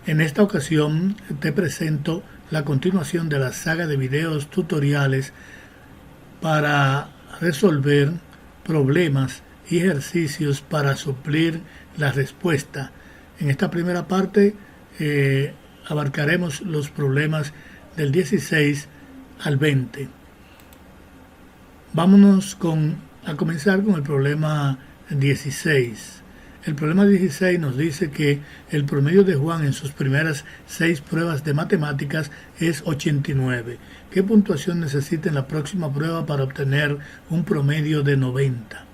En esta ocasión te presento la continuación de la saga de videos tutoriales para resolver problemas y ejercicios para suplir la respuesta. En esta primera parte abarcaremos los problemas del 16 al 20. Vámonos a comenzar con el problema 16. El problema 16 nos dice que el promedio de Juan en sus primeras 6 pruebas de matemáticas es 89. ¿Qué puntuación necesita en la próxima prueba para obtener un promedio de 90?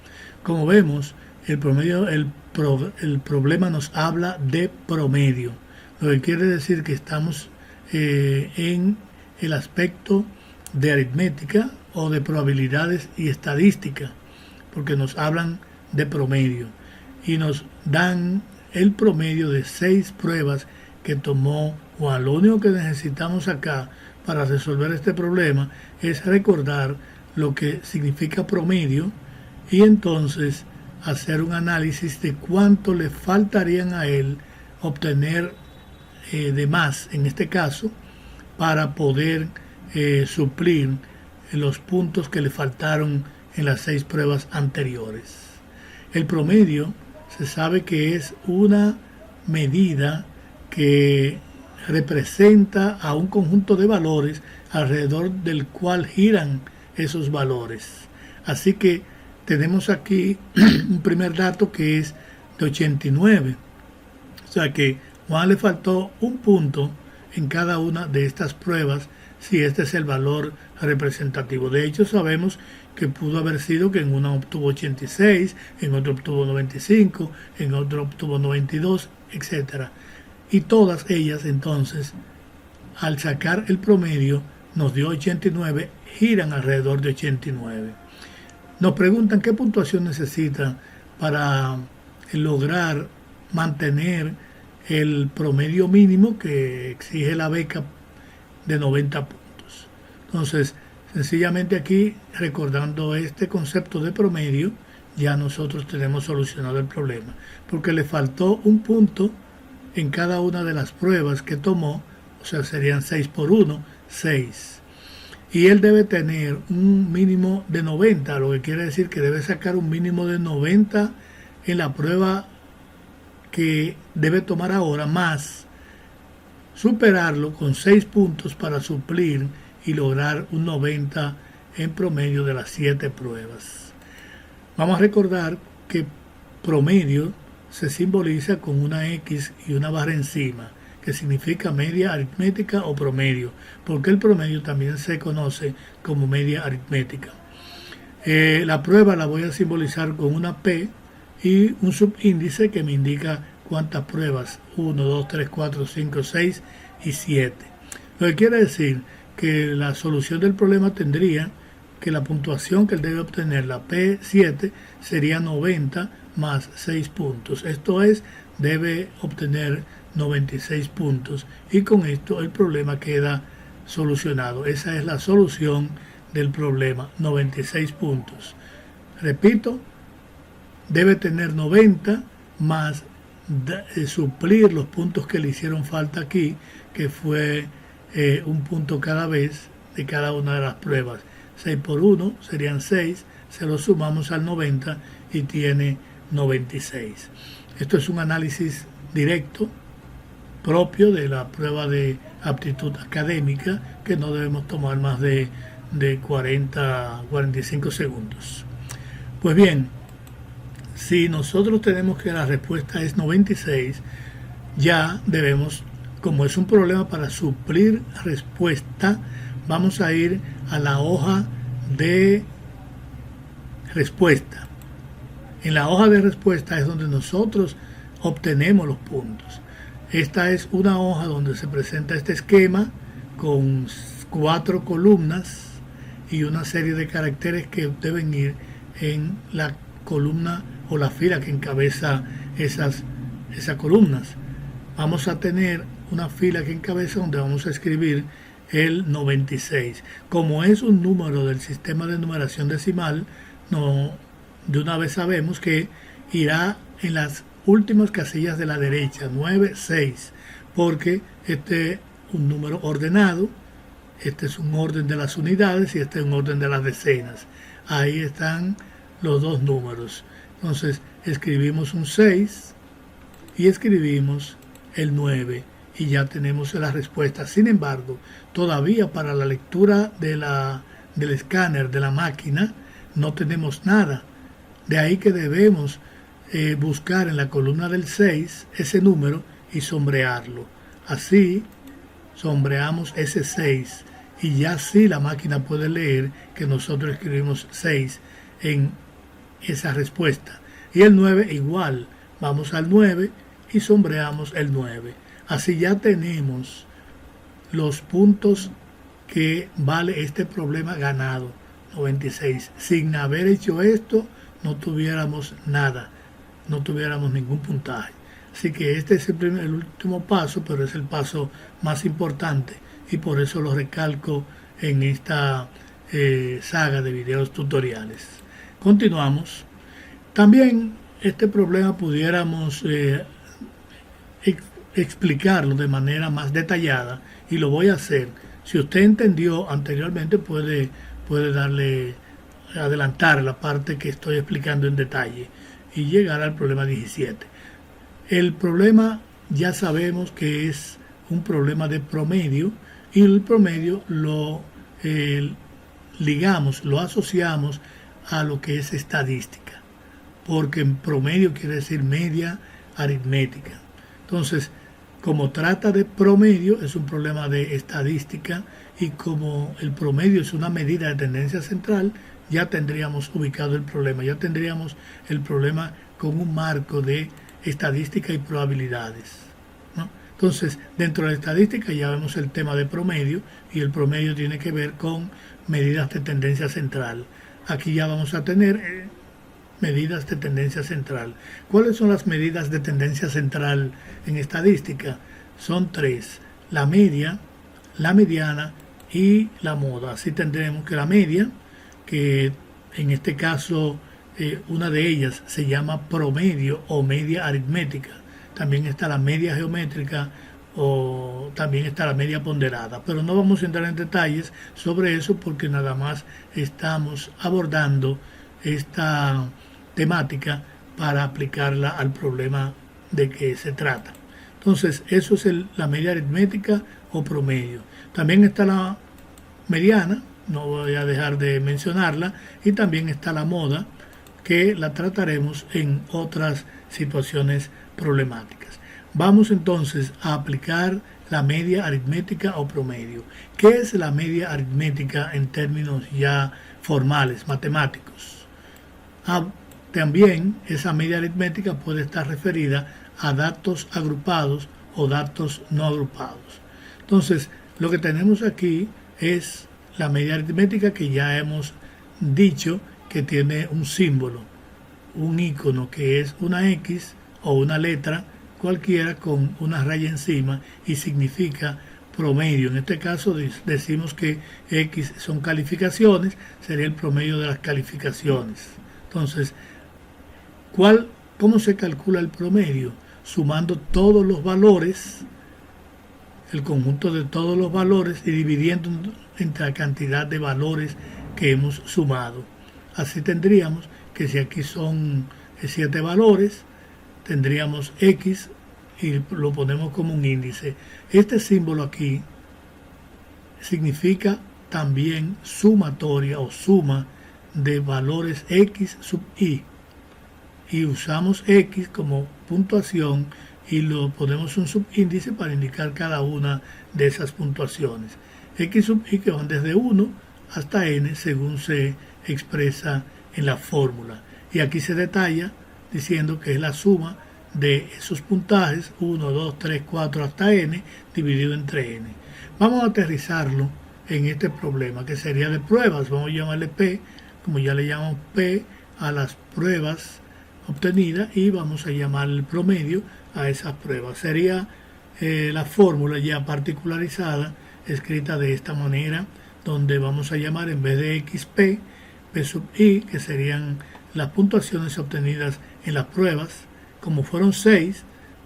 Como vemos, el problema nos habla de promedio, lo que quiere decir que estamos en el aspecto de aritmética o de probabilidades y estadística, porque nos hablan de promedio y nos dan el promedio de 6 pruebas que tomó Juan. Lo único que necesitamos acá para resolver este problema es recordar lo que significa promedio y entonces hacer un análisis de cuánto le faltarían a él obtener de más, en este caso, para poder suplir los puntos que le faltaron en las 6 pruebas anteriores. El promedio se sabe que es una medida que representa a un conjunto de valores alrededor del cual giran esos valores. Así que tenemos aquí un primer dato que es de 89. O sea que Juan le faltó un punto en cada una de estas pruebas si este es el valor representativo. De hecho, sabemos que pudo haber sido que en una obtuvo 86, en otro obtuvo 95, en otro obtuvo 92, etc. Y todas ellas entonces, al sacar el promedio, nos dio 89, giran alrededor de 89. Nos preguntan qué puntuación necesita para lograr mantener el promedio mínimo que exige la beca de 90 puntos. Entonces, sencillamente aquí, recordando este concepto de promedio, ya nosotros tenemos solucionado el problema, porque le faltó un punto en cada una de las pruebas que tomó, o sea, serían 6 por 1, 6. Y él debe tener un mínimo de 90, lo que quiere decir que debe sacar un mínimo de 90 en la prueba que debe tomar ahora, más superarlo con 6 puntos para suplir y lograr un 90 en promedio de las 7 pruebas. Vamos a recordar que promedio se simboliza con una X y una barra encima, que significa media aritmética o promedio, porque el promedio también se conoce como media aritmética. La prueba la voy a simbolizar con una P y un subíndice que me indica cuántas pruebas, 1, 2, 3, 4, 5, 6 y 7. Lo que quiere decir que la solución del problema tendría que la puntuación que él debe obtener, la P7, sería 90 más 6 puntos. Esto es, debe obtener 96 puntos y con esto el problema queda solucionado. Esa es la solución del problema, 96 puntos. Repito, debe tener 90 más suplir los puntos que le hicieron falta aquí, que fue un punto cada vez de cada una de las pruebas. 6 por 1 serían 6, se lo sumamos al 90 y tiene 96. Esto es un análisis directo propio de la prueba de aptitud académica, que no debemos tomar más de 45 segundos. Pues bien, si nosotros tenemos que la respuesta es 96, ya debemos, como es un problema para suplir respuesta, vamos a ir a la hoja de respuesta. En la hoja de respuesta es donde nosotros obtenemos los puntos. Esta es una hoja donde se presenta este esquema con 4 columnas y una serie de caracteres que deben ir en la columna o la fila que encabeza esas columnas. Vamos a tener una fila que encabeza donde vamos a escribir el 96. Como es un número del sistema de numeración decimal, de una vez sabemos que irá en las últimas casillas de la derecha, 9, 6. porque este es un número ordenado, este es un orden de las unidades y este es un orden de las decenas. Ahí están los dos números. Entonces escribimos un 6 y escribimos el 9 y ya tenemos la respuesta. Sin embargo, todavía para la lectura del escáner de la máquina no tenemos nada. De ahí que debemos buscar en la columna del 6 ese número y sombrearlo. Así sombreamos ese 6 y ya sí la máquina puede leer que nosotros escribimos 6 en esa respuesta. Y el 9 igual, vamos al 9 y sombreamos el 9. Así ya tenemos los puntos que vale este problema ganado, 96. Sin haber hecho esto no tuviéramos nada, no tuviéramos ningún puntaje. Así que este es el último paso, pero es el paso más importante y por eso lo recalco en esta saga de videos tutoriales. Continuamos. También este problema pudiéramos explicarlo de manera más detallada y lo voy a hacer. Si usted entendió anteriormente puede adelantar la parte que estoy explicando en detalle y llegar al problema 17. El problema ya sabemos que es un problema de promedio y el promedio lo ligamos, lo asociamos a lo que es estadística, porque en promedio quiere decir media aritmética. Entonces, como trata de promedio, es un problema de estadística y como el promedio es una medida de tendencia central, ya tendríamos ubicado el problema, ya tendríamos el problema con un marco de estadística y probabilidades, ¿no? Entonces, dentro de la estadística ya vemos el tema de promedio y el promedio tiene que ver con medidas de tendencia central. Aquí ya vamos a tener medidas de tendencia central. ¿Cuáles son las medidas de tendencia central en estadística? Son 3: la media, la mediana y la moda. Así tendremos que la media, que en este caso una de ellas se llama promedio o media aritmética. También está la media geométrica o también está la media ponderada. Pero no vamos a entrar en detalles sobre eso porque nada más estamos abordando esta temática para aplicarla al problema de que se trata. Entonces, eso es la media aritmética o promedio. También está la mediana, no voy a dejar de mencionarla, y también está la moda, que la trataremos en otras situaciones problemáticas. Vamos entonces a aplicar la media aritmética o promedio. ¿Qué es la media aritmética en términos ya formales, matemáticos? También esa media aritmética puede estar referida a datos agrupados o datos no agrupados. Entonces, lo que tenemos aquí es la media aritmética que ya hemos dicho que tiene un símbolo, un icono que es una X o una letra cualquiera con una raya encima y significa promedio. En este caso decimos que X son calificaciones, sería el promedio de las calificaciones. Entonces, ¿cómo se calcula el promedio? Sumando todos los valores, el conjunto de todos los valores y dividiendo entre la cantidad de valores que hemos sumado. Así tendríamos que si aquí son 7 valores, tendríamos X y lo ponemos como un índice. Este símbolo aquí significa también sumatoria o suma de valores X sub I. Y usamos X como puntuación y lo ponemos un subíndice para indicar cada una de esas puntuaciones. X sub I que van desde 1 hasta N según se expresa en la fórmula. Y aquí se detalla diciendo que es la suma de esos puntajes 1, 2, 3, 4 hasta N dividido entre N. Vamos a aterrizarlo en este problema que sería de pruebas. Vamos a llamarle P, como ya le llamamos P a las pruebas obtenidas y vamos a llamar el promedio a esas pruebas. Sería la fórmula ya particularizada escrita de esta manera, donde vamos a llamar en vez de XP, P sub I, que serían las puntuaciones obtenidas en las pruebas. Como fueron 6,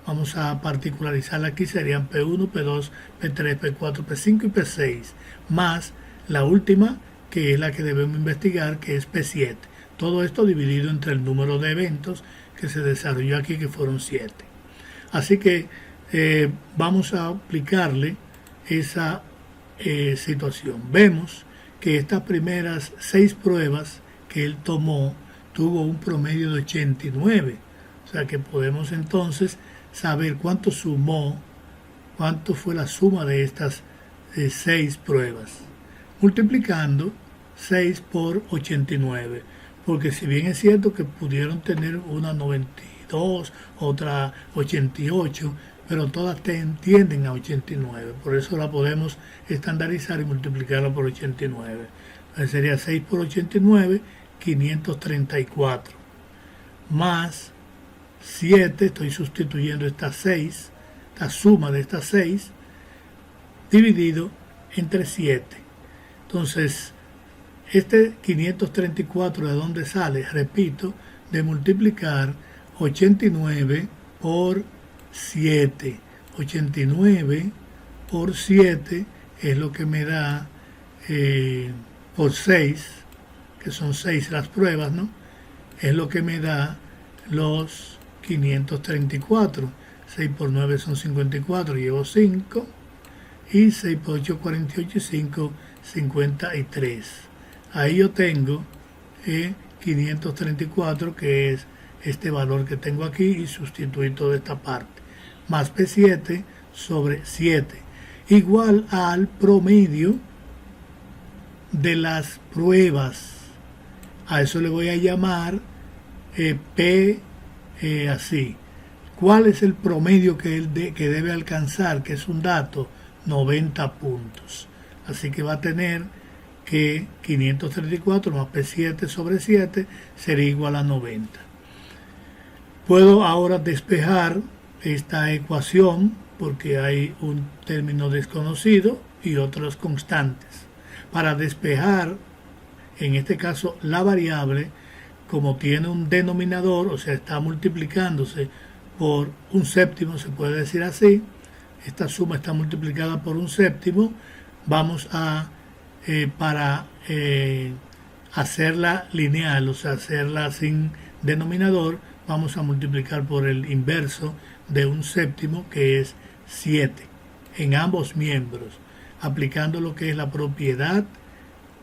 vamos a particularizarla aquí, serían P1, P2, P3, P4, P5 y P6, más la última, que es la que debemos investigar, que es P7. Todo esto dividido entre el número de eventos que se desarrolló aquí, que fueron 7. Así que vamos a aplicarle esa situación. Vemos que estas primeras 6 pruebas que él tomó tuvo un promedio de 89. O sea que podemos entonces saber cuánto sumó, cuánto fue la suma de estas 6 pruebas, multiplicando 6 por 89. Porque si bien es cierto que pudieron tener una 92, otra 88, pero todas tienden a 89. Por eso la podemos estandarizar y multiplicarla por 89. Entonces sería 6 por 89, 534. Más 7, estoy sustituyendo estas 6, la suma de estas 6, dividido entre 7. Entonces, este 534, ¿de dónde sale? Repito, de multiplicar 89 por 7. 89 por 7 es lo que me da, por 6, que son 6 las pruebas, ¿no? Es lo que me da los 534. 6 por 9 son 54, llevo 5. Y 6 por 8, 48 y 5, 53. Ahí yo tengo 534, que es este valor que tengo aquí, y sustituir toda esta parte. Más P7 sobre 7. Igual al promedio de las pruebas. A eso le voy a llamar P así. ¿Cuál es el promedio que debe alcanzar? Que es un dato, 90 puntos. Así que va a tener que 534 más P7 sobre 7 sería igual a 90. Puedo ahora despejar esta ecuación porque hay un término desconocido y otras constantes. Para despejar, en este caso, la variable, como tiene un denominador, o sea, está multiplicándose por un séptimo, se puede decir así, esta suma está multiplicada por un séptimo, vamos a para hacerla lineal, o sea, hacerla sin denominador, vamos a multiplicar por el inverso de un séptimo, que es 7, en ambos miembros, aplicando lo que es la propiedad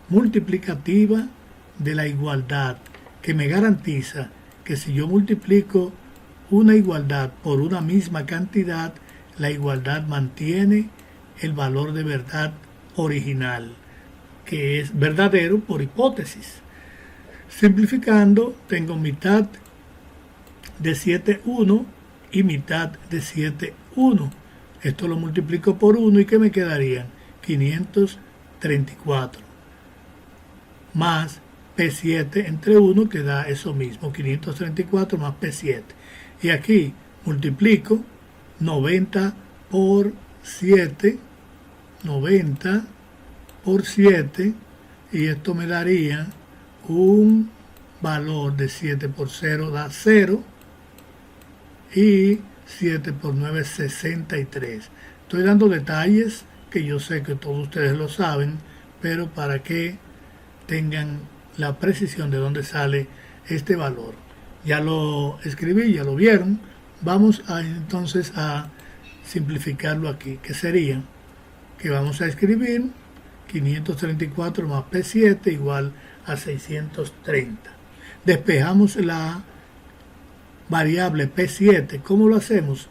multiplicativa de la igualdad, que me garantiza que si yo multiplico una igualdad por una misma cantidad, la igualdad mantiene el valor de verdad original, que es verdadero por hipótesis. Simplificando, tengo mitad de 7, 1 y mitad de 7, 1. Esto lo multiplico por 1 y ¿qué me quedarían? 534. Más P7 entre 1, que da eso mismo, 534 más P7. Y aquí multiplico 90 por 7, 90 por 7, y esto me daría un valor de 7 por 0 da 0, y 7 por 9 es 63. Estoy dando detalles que yo sé que todos ustedes lo saben, pero para que tengan la precisión de dónde sale este valor. Ya lo escribí, ya lo vieron. Vamos entonces a simplificarlo aquí, que sería que vamos a escribir 534 más P7 igual a 630. Despejamos la variable P7. ¿Cómo lo hacemos?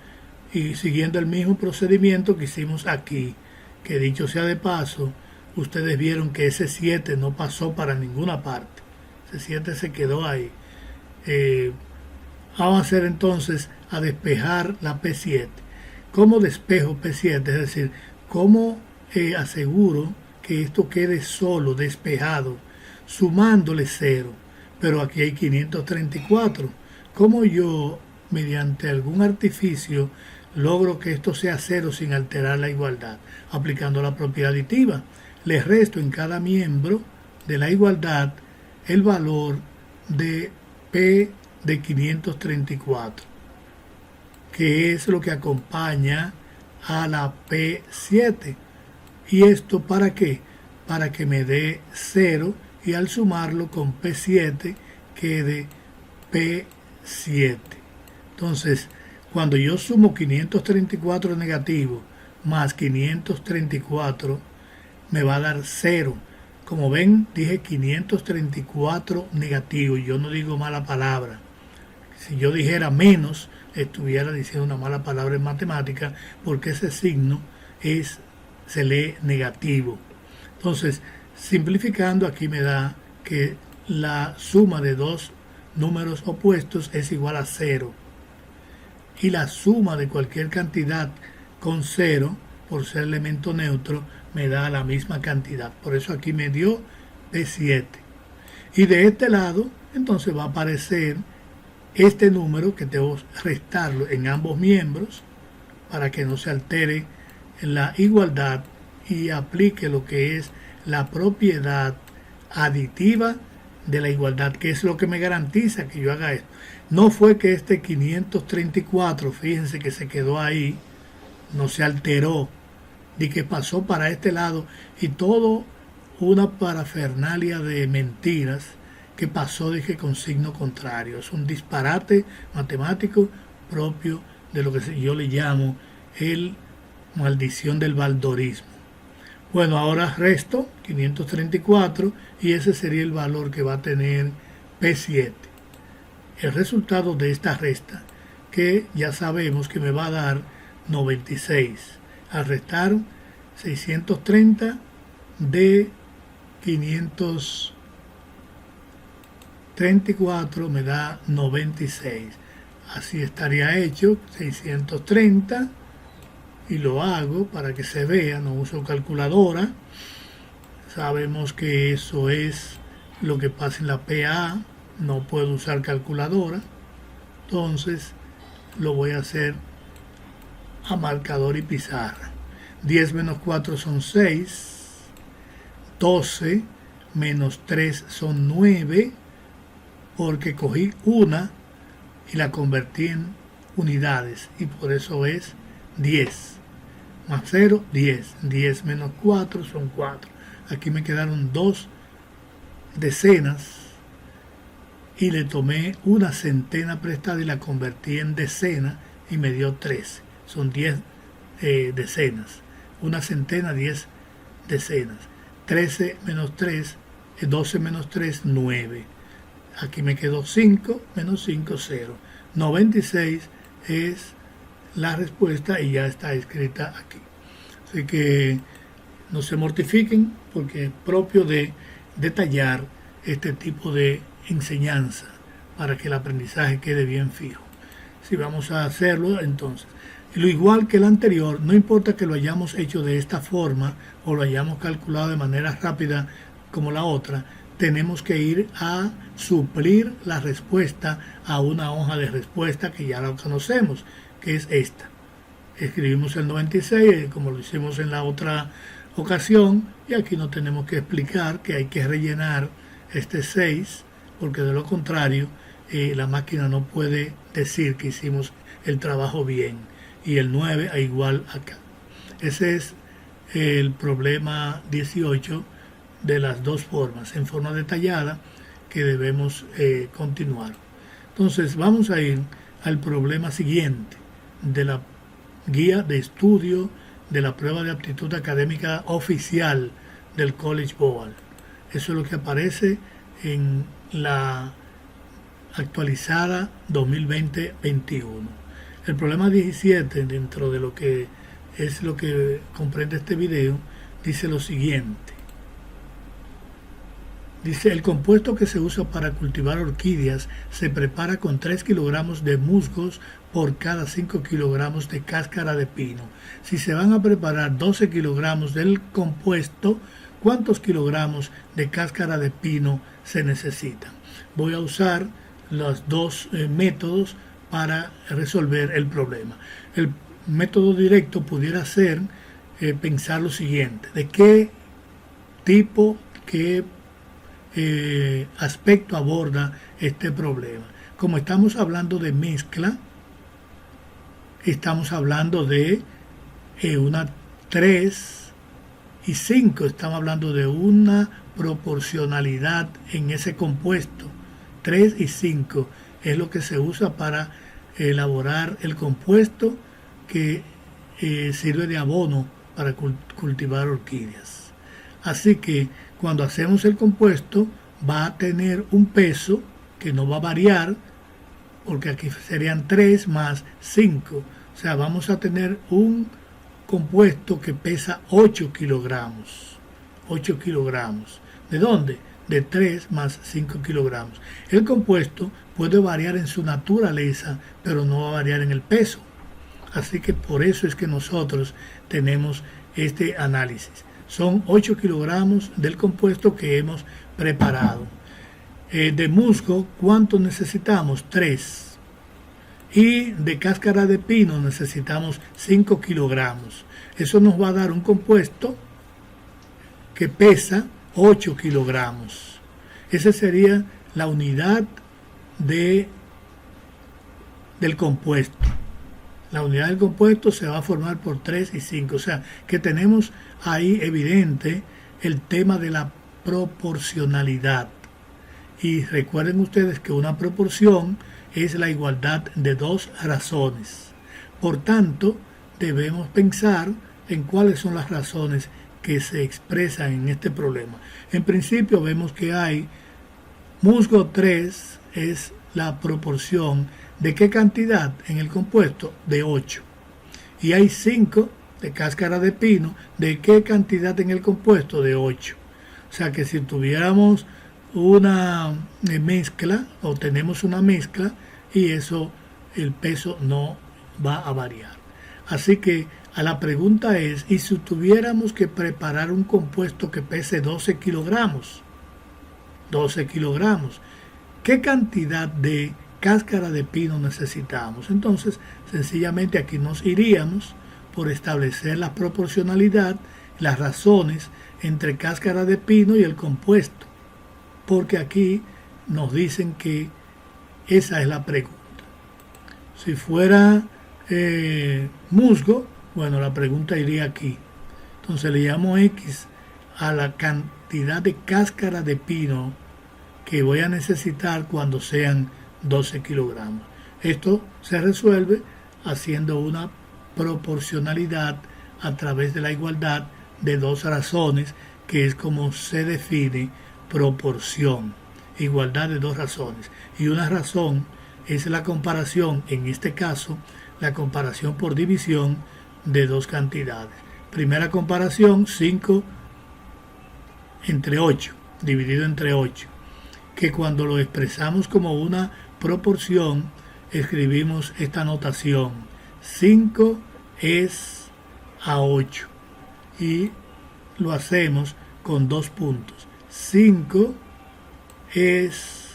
Y siguiendo el mismo procedimiento que hicimos aquí, que dicho sea de paso, ustedes vieron que ese 7 no pasó para ninguna parte. Ese 7 se quedó ahí. Vamos a hacer entonces a despejar la P7. ¿Cómo despejo P7? Es decir, ¿cómo aseguro que esto quede solo, despejado, sumándole 0? Pero aquí hay 534. ¿Cómo yo, mediante algún artificio, logro que esto sea 0 sin alterar la igualdad? Aplicando la propiedad aditiva. Le resto en cada miembro de la igualdad el valor de P de 534. que es lo que acompaña a la P7. ¿Y esto para qué? Para que me dé 0 y al sumarlo con P7 quede P7. Entonces, cuando yo sumo 534 negativo más 534, me va a dar 0. Como ven, dije 534 negativo y yo no digo mala palabra. Si yo dijera menos, estuviera diciendo una mala palabra en matemática, porque ese signo se lee negativo. Entonces, simplificando, aquí me da que la suma de dos números opuestos es igual a 0. Y la suma de cualquier cantidad con 0, por ser elemento neutro, me da la misma cantidad. Por eso aquí me dio P7. Y de este lado, entonces va a aparecer este número que debo restarlo en ambos miembros para que no se altere la igualdad y aplique lo que es la propiedad aditiva de la igualdad, que es lo que me garantiza que yo haga esto. No fue que este 534, fíjense que se quedó ahí, no se alteró, ni que pasó para este lado, y todo una parafernalia de mentiras que pasó, dije, con signo contrario. Es un disparate matemático propio de lo que yo le llamo el maldición del valdorismo. Bueno, ahora resto 534 y ese sería el valor que va a tener P7. El resultado de esta resta, que ya sabemos que me va a dar 96. Al restar 630 de 534 me da 96. Así estaría hecho, 630, y lo hago para que se vea, no uso calculadora. Sabemos que eso es lo que pasa en la PA, no puedo usar calculadora, entonces lo voy a hacer a marcador y pizarra. 10 menos 4 son 6, 12 menos 3 son 9, porque cogí una y la convertí en unidades, y por eso es 10. Más 0, 10. 10 menos 4 son 4. Aquí me quedaron 2 decenas y le tomé una centena prestada y la convertí en decena y me dio 13. Son 10 decenas. Una centena, 10 decenas. 13 menos 3, 12 menos 3, 9. Aquí me quedó 5 menos 5, 0. 96 es la respuesta y ya está escrita aquí. Así que no se mortifiquen, porque es propio de detallar este tipo de enseñanza para que el aprendizaje quede bien fijo. Si vamos a hacerlo, entonces, lo igual que el anterior, no importa que lo hayamos hecho de esta forma o lo hayamos calculado de manera rápida como la otra, tenemos que ir a suplir la respuesta a una hoja de respuesta que ya la conocemos, que es esta. Escribimos el 96 como lo hicimos en la otra ocasión, y aquí no tenemos que explicar que hay que rellenar este 6, porque de lo contrario la máquina no puede decir que hicimos el trabajo bien. Y el 9 a igual acá. Ese es el problema 18 de las dos formas, en forma detallada, que debemos continuar. Entonces vamos a ir al problema siguiente de la guía de estudio de la prueba de aptitud académica oficial del College Board. Eso es lo que aparece en la actualizada 2020-21. El problema 17, dentro de lo que es lo que comprende este video, dice lo siguiente. Dice, el compuesto que se usa para cultivar orquídeas se prepara con 3 kilogramos de musgos por cada 5 kilogramos de cáscara de pino. Si se van a preparar 12 kilogramos del compuesto, ¿cuántos kilogramos de cáscara de pino se necesitan? Voy a usar los dos métodos para resolver el problema. El método directo pudiera ser pensar lo siguiente: ¿de qué tipo, qué aspecto aborda este problema? Como estamos hablando de mezcla, estamos hablando de una 3 y 5, estamos hablando de una proporcionalidad en ese compuesto. 3 y 5 es lo que se usa para elaborar el compuesto que sirve de abono para cultivar orquídeas. Así que cuando hacemos el compuesto va a tener un peso que no va a variar, porque aquí serían 3 más 5. O sea, vamos a tener un compuesto que pesa 8 kilogramos. 8 kilogramos. ¿De dónde? De 3 más 5 kilogramos. El compuesto puede variar en su naturaleza, pero no va a variar en el peso. Así que por eso es que nosotros tenemos este análisis. Son 8 kilogramos del compuesto que hemos preparado. De musgo, ¿cuánto necesitamos? 3. Y de cáscara de pino necesitamos 5 kilogramos. Eso nos va a dar un compuesto que pesa 8 kilogramos. Esa sería la unidad del compuesto. La unidad del compuesto se va a formar por 3 y 5. O sea, que tenemos ahí evidente el tema de la proporcionalidad. Y recuerden ustedes que una proporción es la igualdad de dos razones. Por tanto, debemos pensar en cuáles son las razones que se expresan en este problema. En principio vemos que hay musgo 3 es la proporción de qué cantidad en el compuesto, de 8. Y hay 5 de cáscara de pino, de qué cantidad en el compuesto, de 8. O sea que si tuviéramos una mezcla o tenemos una mezcla, y eso, el peso no va a variar. Así que a la pregunta es, ¿y si tuviéramos que preparar un compuesto que pese 12 kilogramos? 12 kilogramos. ¿Qué cantidad de cáscara de pino necesitamos? Entonces, sencillamente aquí nos iríamos por establecer la proporcionalidad, las razones entre cáscara de pino y el compuesto. Porque aquí nos dicen que esa es la pregunta. Si fuera musgo, bueno, la pregunta iría aquí. Entonces le llamo X a la cantidad de cáscara de pino que voy a necesitar cuando sean 12 kilogramos. Esto se resuelve haciendo una proporcionalidad a través de la igualdad de dos razones, que es como se define proporción. Igualdad de dos razones. Y una razón es la comparación, en este caso, la comparación por división de dos cantidades. Primera comparación, 5 entre 8, dividido entre 8, que cuando lo expresamos como una proporción, escribimos esta notación: 5 es a 8, y lo hacemos con 2 puntos. 5 es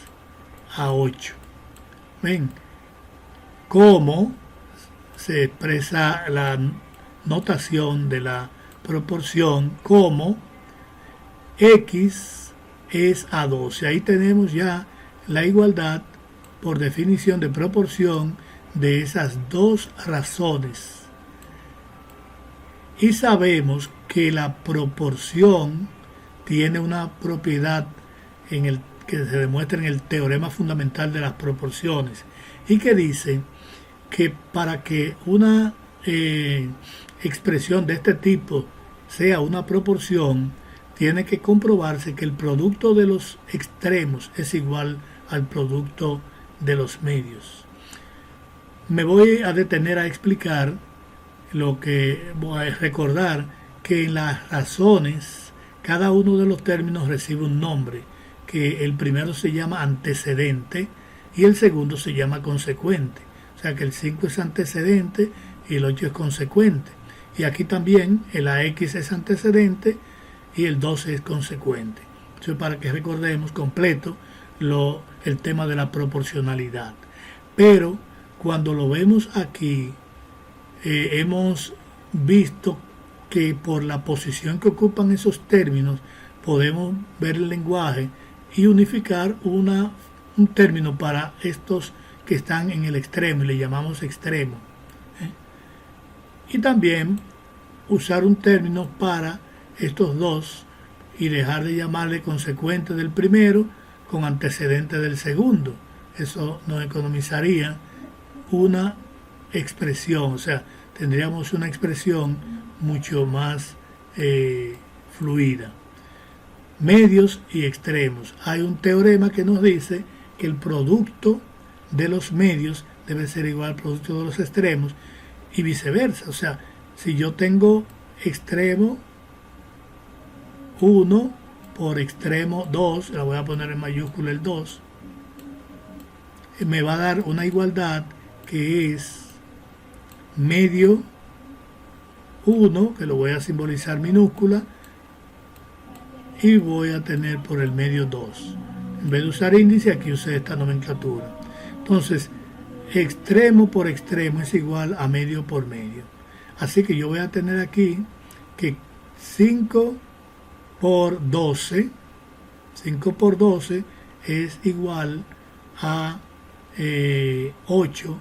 a 8. ¿Ven cómo se expresa la notación de la proporción? Como X es a 12. Ahí tenemos ya la igualdad por definición de proporción de esas dos razones. Y sabemos que la proporción tiene una propiedad que se demuestra en el teorema fundamental de las proporciones, y que dice que para que una expresión de este tipo sea una proporción, tiene que comprobarse que el producto de los extremos es igual al producto de los medios. Me voy a detener a explicar voy a recordar que en las razones cada uno de los términos recibe un nombre, que el primero se llama antecedente y el segundo se llama consecuente. O sea que el 5 es antecedente y el 8 es consecuente. Y aquí también el AX es antecedente y el 12 es consecuente. Eso es para que recordemos completo el tema de la proporcionalidad. Pero cuando lo vemos aquí, hemos visto que por la posición que ocupan esos términos podemos ver el lenguaje y unificar un término para estos que están en el extremo, y le llamamos extremo. y también usar un término para estos dos y dejar de llamarle consecuente del primero con antecedente del segundo. Eso nos economizaría una expresión, o sea, tendríamos una expresión mucho más fluida. Medios y extremos. Hay un teorema que nos dice que el producto de los medios debe ser igual al producto de los extremos y viceversa. O sea, si yo tengo extremo 1 por extremo 2, la voy a poner en mayúscula el 2, me va a dar una igualdad que es medio 1, que lo voy a simbolizar minúscula, y voy a tener por el medio 2. En vez de usar índice, aquí usé esta nomenclatura. Entonces, extremo por extremo es igual a medio por medio. Así que yo voy a tener aquí que 5 por 12 es igual a 8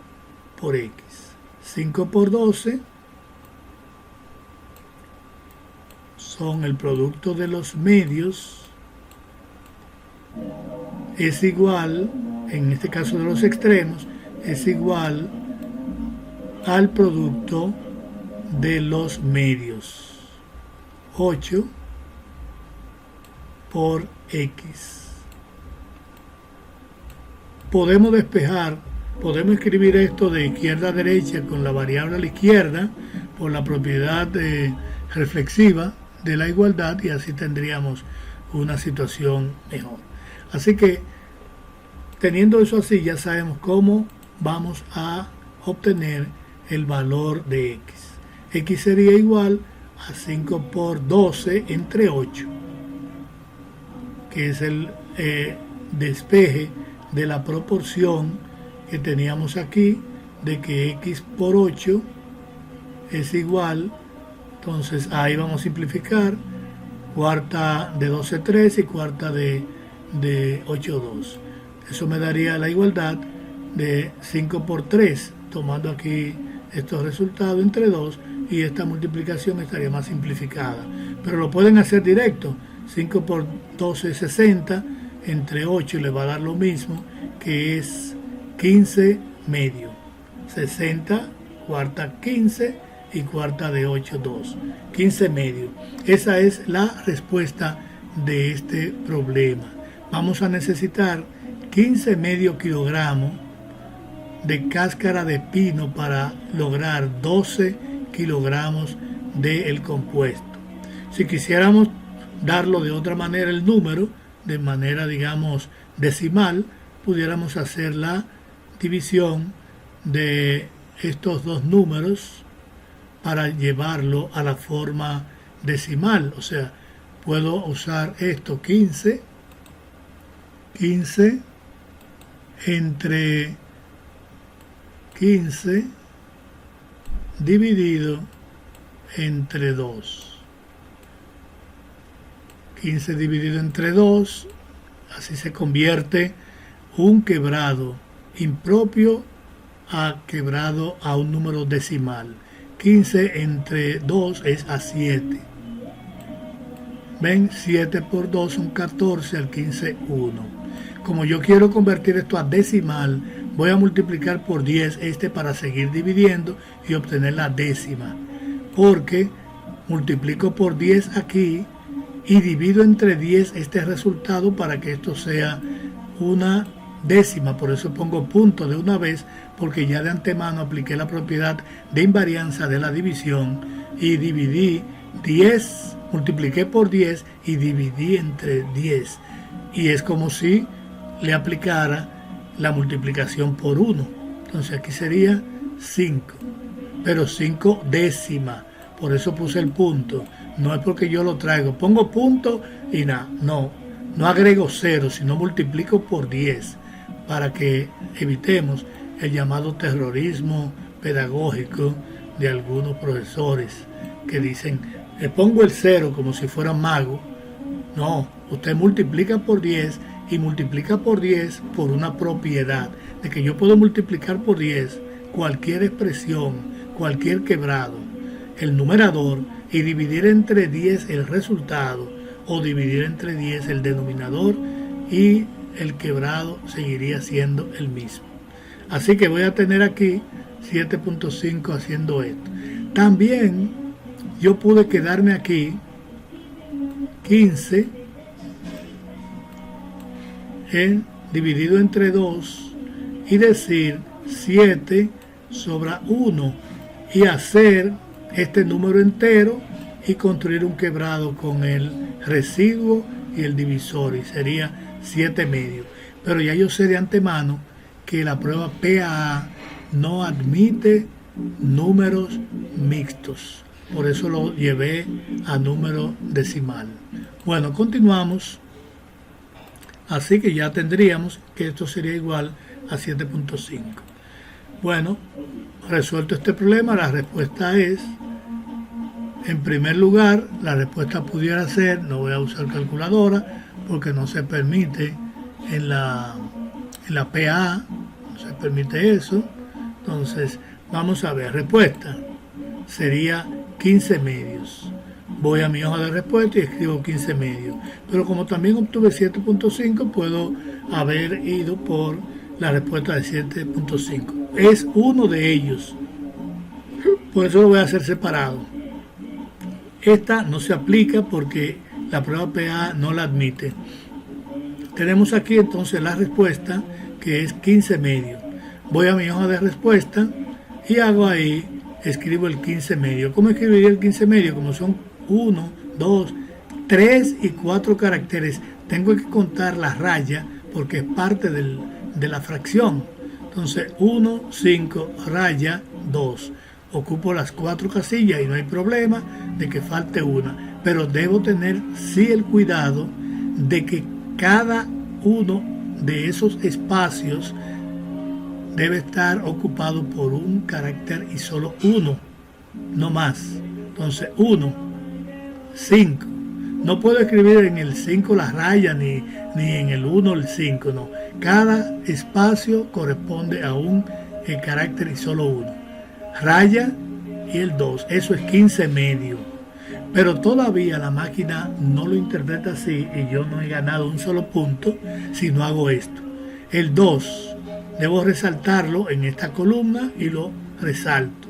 por X. 5 por 12 son el producto de los medios, es igual, en este caso de los extremos, es igual al producto de los medios. 8 por X. Podemos despejar, podemos escribir esto de izquierda a derecha con la variable a la izquierda por la propiedad reflexiva de la igualdad, y así tendríamos una situación mejor. Así que, teniendo eso así, ya sabemos cómo vamos a obtener el valor de X. X sería igual a 5 por 12 entre 8, que es el despeje de la proporción que teníamos aquí, de que X por 8 es igual. Entonces ahí vamos a simplificar, cuarta de 12, 3 y cuarta de 8, 2. Eso me daría la igualdad de 5 por 3, tomando aquí estos resultados entre 2, y esta multiplicación estaría más simplificada. Pero lo pueden hacer directo. 5 por 12 es 60, entre 8 le va a dar lo mismo, que es 15 medio. 60, cuarta 15 y cuarta de 8, 2. 15 medio. Esa es la respuesta de este problema. Vamos a necesitar 15 medio kilogramos de cáscara de pino para lograr 12 kilogramos del compuesto. Si quisiéramos darlo de otra manera el número, de manera digamos decimal, pudiéramos hacer la división de estos dos números para llevarlo a la forma decimal. O sea, puedo usar esto 15 entre 15 dividido entre 2. 15 dividido entre 2, así se convierte un quebrado impropio a quebrado a un número decimal. 15 entre 2 es a 7. Ven, 7 por 2 son 14, al 15, 1. Como yo quiero convertir esto a decimal, voy a multiplicar por 10 para seguir dividiendo y obtener la décima. Porque multiplico por 10 aquí y divido entre 10 este resultado para que esto sea una décima. Por eso pongo punto de una vez, porque ya de antemano apliqué la propiedad de invarianza de la división y dividí 10, multipliqué por 10 y dividí entre 10. Y es como si le aplicara la multiplicación por 1. Entonces aquí sería 5, pero 5 décimas. Por eso puse el punto. No es porque yo lo traigo, pongo punto y nada. No agrego 0, sino multiplico por 10 para que evitemos el llamado terrorismo pedagógico de algunos profesores que dicen, le pongo el 0 como si fuera mago. No, usted multiplica por 10 y multiplica por 10 por una propiedad de que yo puedo multiplicar por 10 cualquier expresión, cualquier quebrado. el numerador y dividir entre 10 el resultado, o dividir entre 10 el denominador, y el quebrado seguiría siendo el mismo. Así que voy a tener aquí 7.5 haciendo esto. También yo pude quedarme aquí 15 dividido entre 2 y decir 7 sobra 1 y hacer este número entero y construir un quebrado con el residuo y el divisor, y sería 7 medios. Pero ya yo sé de antemano que la prueba PAA no admite números mixtos, por eso lo llevé a número decimal. Bueno, continuamos. Así que ya tendríamos que esto sería igual a 7.5. Bueno, resuelto este problema, la respuesta es, en primer lugar, la respuesta pudiera ser, no voy a usar calculadora porque no se permite en la PA, no se permite eso. Entonces, vamos a ver, respuesta sería 15 medios. Voy a mi hoja de respuesta y escribo 15 medios. Pero como también obtuve 7.5, puedo haber ido por la respuesta de 7.5. Es uno de ellos. Por eso lo voy a hacer separado. Esta no se aplica porque la prueba PA no la admite. Tenemos aquí entonces la respuesta, que es 15 medios. Voy a mi hoja de respuesta y hago ahí, escribo el 15 medios. ¿Cómo escribiría el 15 medios? Como son 1, 2, 3 y 4 caracteres, tengo que contar la raya porque es parte de la fracción. Entonces 1, 5, raya 2. Ocupo las 4 casillas y no hay problema de que falte una, pero debo tener sí el cuidado de que cada uno de esos espacios debe estar ocupado por un carácter y solo uno, no más. Entonces 1, 5. No puedo escribir en el 5 la raya ni en el 1 el 5, no. Cada espacio corresponde a un carácter y solo uno. Raya y el 2, eso es 15 medio. Pero todavía la máquina no lo interpreta así y yo no he ganado un solo punto si no hago esto. El 2, debo resaltarlo en esta columna y lo resalto.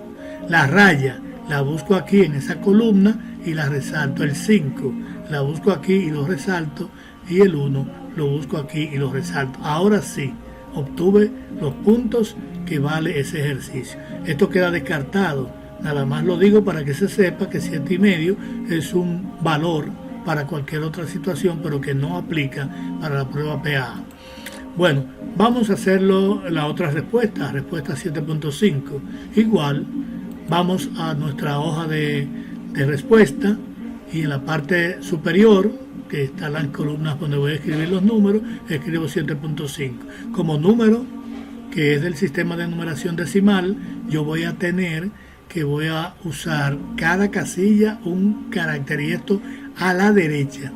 La raya la busco aquí en esa columna y la resalto. El 5 la busco aquí y lo resalto. Y el 1 lo busco aquí y lo resalto. Ahora sí, obtuve los puntos que vale ese ejercicio. Esto queda descartado. Nada más lo digo para que se sepa que 7,5 es un valor para cualquier otra situación, pero que no aplica para la prueba PA. Bueno, vamos a hacerlo la otra respuesta 7.5. Igual, vamos a nuestra hoja de respuesta y en la parte superior, que están las columnas donde voy a escribir los números, escribo 7.5. Como número, que es del sistema de numeración decimal, yo voy a tener que voy a usar cada casilla un carácter, y esto a la derecha.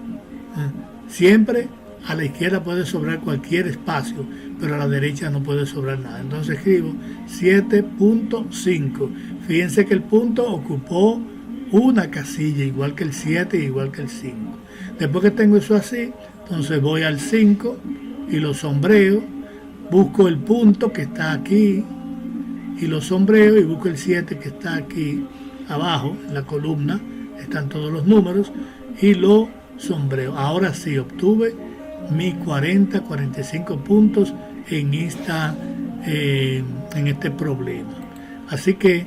Siempre a la izquierda puede sobrar cualquier espacio, pero a la derecha no puede sobrar nada. Entonces escribo 7.5. Fíjense que el punto ocupó una casilla, igual que el 7 y igual que el 5. Después que tengo eso así, entonces voy al 5 y lo sombreo, busco el punto que está aquí y lo sombreo, y busco el 7 que está aquí abajo en la columna, están todos los números, y lo sombreo. Ahora sí obtuve mis 45 puntos en este problema. Así que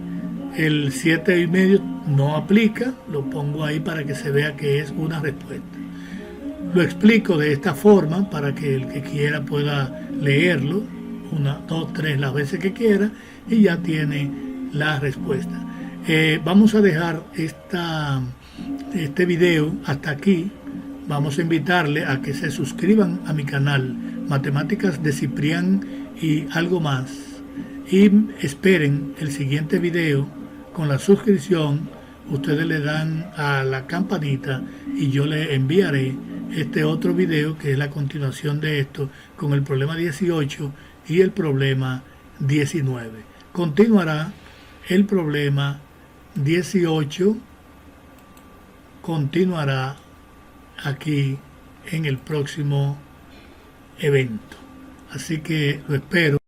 el 7,5 no aplica, lo pongo ahí para que se vea que es una respuesta. Lo explico de esta forma para que el que quiera pueda leerlo 1, 2, 3 las veces que quiera y ya tiene la respuesta. Vamos a dejar este video hasta aquí. Vamos a invitarle a que se suscriban a mi canal Matemáticas de Ciprián y algo más, y esperen el siguiente video. Con la suscripción ustedes le dan a la campanita y yo le enviaré este otro video que es la continuación de esto, con el problema 18 y el problema 19. Continuará el problema 18 continuará aquí en el próximo evento. Así que lo espero.